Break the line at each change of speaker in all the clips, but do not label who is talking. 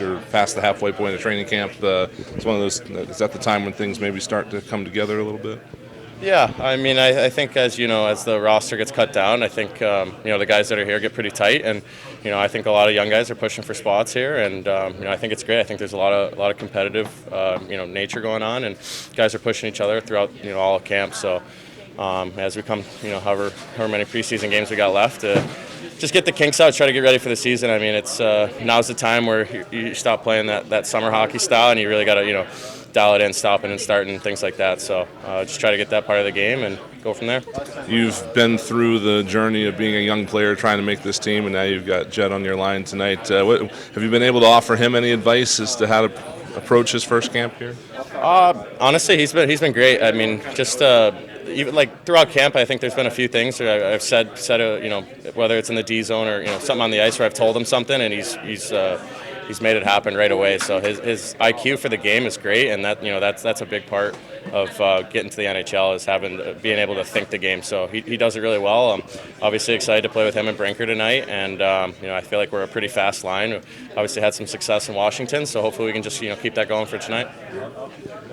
You're past the halfway point of training camp. It's one of those. Is that the time when things maybe start to come together a little bit?
Yeah, I mean, I think as as the roster gets cut down, I think the guys that are here get pretty tight, and I think a lot of young guys are pushing for spots here, and I think it's great. I think there's a lot of competitive nature going on, and guys are pushing each other throughout all of camp. So as we come however many preseason games we got left, just get the kinks out, try to get ready for the season. I mean, it's now's the time where you stop playing that summer hockey style, and you really got to dial it in, stopping and starting, things like that. So just try to get that part of the game and go from there.
You've been through the journey of being a young player trying to make this team, and now you've got Jed on your line tonight. Have you been able to offer him any advice as to how to approach his first camp here?
Honestly, he's been great. I mean, just even like throughout camp, I think there's been a few things where I've said whether it's in the D zone or something on the ice where I've told him something, and he's made it happen right away. So his IQ for the game is great, and that's a big part of getting to the NHL is being able to think the game. So he does it really well. I'm obviously excited to play with him and Brinker tonight, and I feel like we're a pretty fast line. We obviously had some success in Washington, so hopefully we can just keep that going for tonight.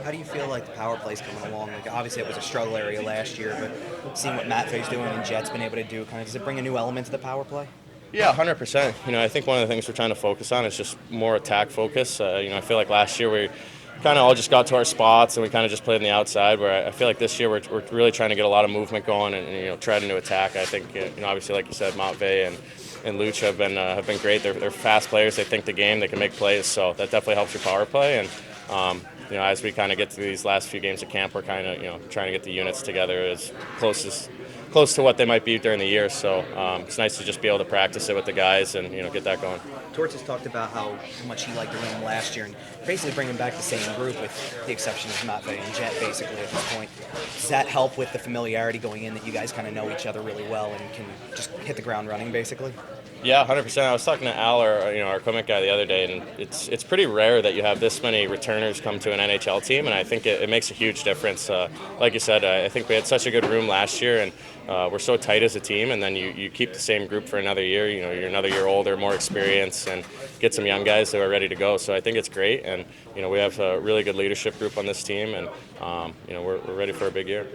How do you feel like the power play's coming along? Like, obviously it was a struggle area last year, but seeing what Matvey's doing and Jet's been able to do, does it bring a new element to the power play?
Yeah, 100%. I think one of the things we're trying to focus on is just more attack focus. I feel like last year we kind of all just got to our spots and we kind of just played on the outside, where I feel like this year we're really trying to get a lot of movement going and trying to attack. I think, obviously, like you said, Matvey and Luch have been great. They're fast players. They think the game. They can make plays, so that definitely helps your power play. And as we kind of get to these last few games of camp, we're kind of trying to get the units together as close to what they might be during the year. So it's nice to just be able to practice it with the guys and get that going.
Torts has talked about how much he liked the room last year and basically bringing back the same group with the exception of Matvey and Jet basically at this point. Does that help with the familiarity going in, that you guys kind of know each other really well and can just hit the ground running basically?
Yeah, 100%. I was talking to Al, our equipment guy, the other day, and it's pretty rare that you have this many returners come to an NHL team, and I think it makes a huge difference. Like you said, I think we had such a good room last year, and we're so tight as a team, and then you keep the same group for another year. You're another year older, more experienced, and get some young guys who are ready to go. So I think it's great, and we have a really good leadership group on this team, and we're ready for a big year.